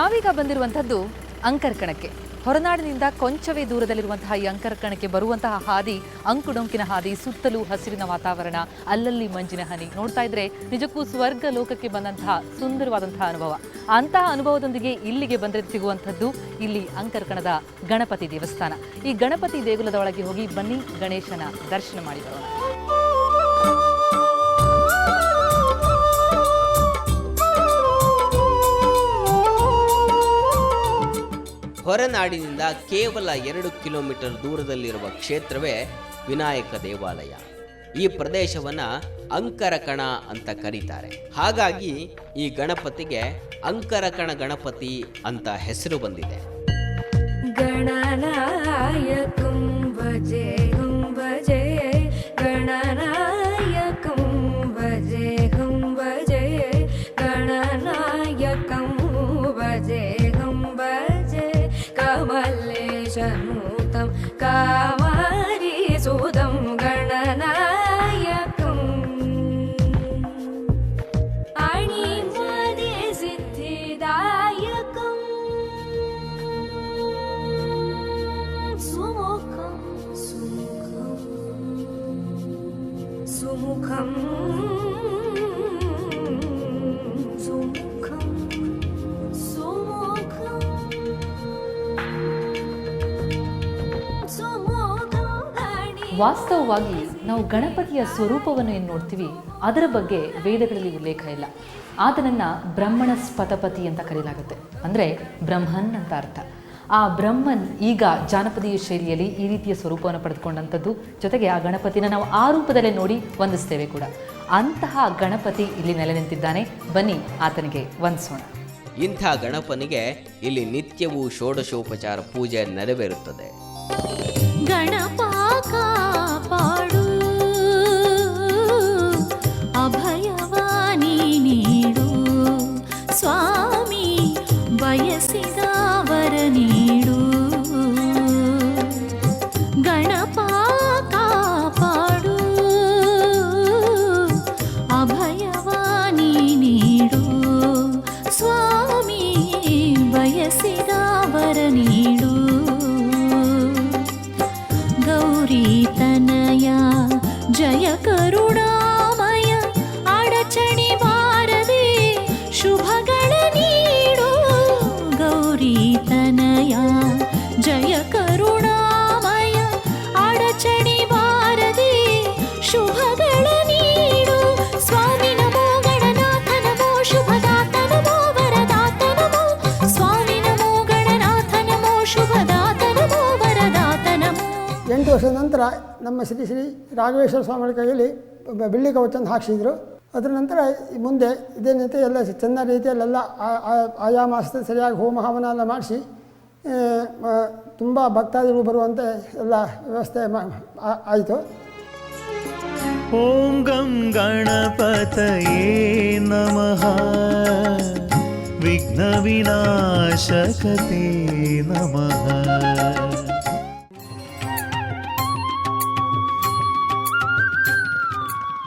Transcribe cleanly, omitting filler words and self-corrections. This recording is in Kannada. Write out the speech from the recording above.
ನಾವೀಗ ಬಂದಿರುವಂಥದ್ದು ಅಂಕರ್ಕಣಕ್ಕೆ. ಹೊರನಾಡಿನಿಂದ ಕೊಂಚವೇ ದೂರದಲ್ಲಿರುವಂತಹ ಈ ಅಂಕರ್ಕಣಕ್ಕೆ ಬರುವಂತಹ ಹಾದಿ ಅಂಕುಡೊಂಕಿನ ಹಾದಿ, ಸುತ್ತಲೂ ಹಸಿರಿನ ವಾತಾವರಣ, ಅಲ್ಲಲ್ಲಿ ಮಂಜಿನ ಹನಿ. ನೋಡ್ತಾ ಇದ್ರೆ ನಿಜಕ್ಕೂ ಸ್ವರ್ಗ ಲೋಕಕ್ಕೆ ಬಂದಂತಹ ಸುಂದರವಾದಂತಹ ಅನುಭವ. ಅಂತಹ ಅನುಭವದೊಂದಿಗೆ ಇಲ್ಲಿಗೆ ಬಂದರೆ ಸಿಗುವಂಥದ್ದು ಇಲ್ಲಿ ಅಂಕರ್ಕಣದ ಗಣಪತಿ ದೇವಸ್ಥಾನ. ಈ ಗಣಪತಿ ದೇಗುಲದ ಒಳಗೆ ಹೋಗಿ ಬನ್ನಿ ಗಣೇಶನ ದರ್ಶನ ಮಾಡಿ ಬರೋಣ. ಹೊರನಾಡಿನಿಂದ ಕೇವಲ 2 ಕಿಲೋಮೀಟರ್ ದೂರದಲ್ಲಿರುವ ಕ್ಷೇತ್ರವೇ ವಿನಾಯಕ ದೇವಾಲಯ. ಈ ಪ್ರದೇಶವನ್ನು ಅಂಕರಕಣ ಅಂತ ಕರೀತಾರೆ. ಹಾಗಾಗಿ ಈ ಗಣಪತಿಗೆ ಅಂಕರಕಣ ಗಣಪತಿ ಅಂತ ಹೆಸರು ಬಂದಿದೆ. ಗಣನಾಯಕಂ ಭಜೆ ಹಂ ಭಜೆ, ಗಣನಾಯಕಂ ಭಜೆ ಹಂ ಭಜೆ, ಗಣನಾಯಕಂ ಭಜೆ ಹಂ ಭಜೆ, ಕಮಲೇಶನೂತಂ ಕಾಮಾರಿಸುದಂ ಗಣನಾಯಕಂ, ಅಣಿಮದೆ ಸಿದ್ಧಿದಾಯಕಂ, ಸುಮುಖಂ ಸುಮುಖಂ ಸುಮುಖಂ ಸುಮುಖಂ ಸುಮುಖಂ. ವಾಸ್ತವವಾಗಿ ನಾವು ಗಣಪತಿಯ ಸ್ವರೂಪವನ್ನು ಏನು ನೋಡ್ತೀವಿ ಅದರ ಬಗ್ಗೆ ವೇದಗಳಲ್ಲಿ ಉಲ್ಲೇಖ ಇಲ್ಲ. ಆತನನ್ನು ಬ್ರಹ್ಮಣ ಸ್ಪತಪತಿ ಅಂತ ಕರೆಯಲಾಗುತ್ತೆ, ಅಂದರೆ ಬ್ರಹ್ಮನ್ ಅಂತ ಅರ್ಥ. ಆ ಬ್ರಹ್ಮನ್ ಈಗ ಜಾನಪದೀಯ ಶೈಲಿಯಲ್ಲಿ ಈ ರೀತಿಯ ಸ್ವರೂಪವನ್ನು ಪಡೆದುಕೊಂಡಂಥದ್ದು. ಜೊತೆಗೆ ಆ ಗಣಪತಿನ ನಾವು ಆ ರೂಪದಲ್ಲೇ ನೋಡಿ ವಂದಿಸ್ತೇವೆ ಕೂಡ. ಅಂತಹ ಗಣಪತಿ ಇಲ್ಲಿ ನೆಲೆ ನಿಂತಿದ್ದಾನೆ. ಬನ್ನಿ ಆತನಿಗೆ ವಂದಿಸೋಣ. ಇಂಥ ಗಣಪನಿಗೆ ಇಲ್ಲಿ ನಿತ್ಯವೂ ಷೋಡಶೋಪಚಾರ ಪೂಜೆ ನೆರವೇರುತ್ತದೆ. ಗಣಪ ಕಾಪಾಡು, ಅಭಯವಾಣಿ ನೀಡು, ಸ್ವಾಮಿ ಬಯಸಿದ ವರ ನೀಡು. ಗಣಪ ಕಾಪಾಡು, ಅಭಯವಾಣಿ ನೀಡು, ಸ್ವಾಮಿ ಬಯಸಿದ ವರ ನೀಡು. ಗೌರಿ ತನಯ ಜಯ ಕರುಣಾಮಯ, ಅಡಚಣೆ ಬಾರದೆ ಶುಭಗಳ ನೀಡು. ಗೌರಿ ತನಯ ಜಯ ಕರುಣಾಮಯ, ಅಡಚಣೆ ಬಾರದೆ ಶುಭಗಳ ನೀಡು. ಸ್ವಾಮಿ ನಮೋ ಗಣನಾಥ ನಮೋ ಶುಭದಾತ ನಮೋ ವರದಾತ ನಮೋ, ಸ್ವಾಮಿ ನಮೋ ಗಣನಾಥ ನಮೋ ಶುಭದಾತ ನಮೋ ವರದಾತ ನಮೋ. 8 ವರ್ಷದ ನಂತರ ನಮ್ಮ ಶ್ರೀ ಶ್ರೀ ರಾಘವೇಶ್ವರ ಸ್ವಾಮಿಗಳ ಕೈಯಲ್ಲಿ ಬೆಳ್ಳಿ ಕವಚವನ್ನು ಹಾಕಿಸಿದರು. ಅದರ ನಂತರ ಮುಂದೆ ಇದೇನೈತೆ ಎಲ್ಲ ಚೆನ್ನ ರೀತಿಯಲ್ಲೆಲ್ಲ ಆಯಾ ಮಾಸದಲ್ಲಿ ಸರಿಯಾಗಿ ಹೋಮ ಹವನ ಎಲ್ಲ ಮಾಡಿಸಿ ತುಂಬ ಭಕ್ತಾದಿಗಳು ಬರುವಂತೆ ಎಲ್ಲ ವ್ಯವಸ್ಥೆ ಆಯಿತು. ಓಂ ಗಂ ಗಣಪತಯೇ ನಮಃ, ವಿಘ್ನ ವಿನಾಶಕತೆ ನಮಃ.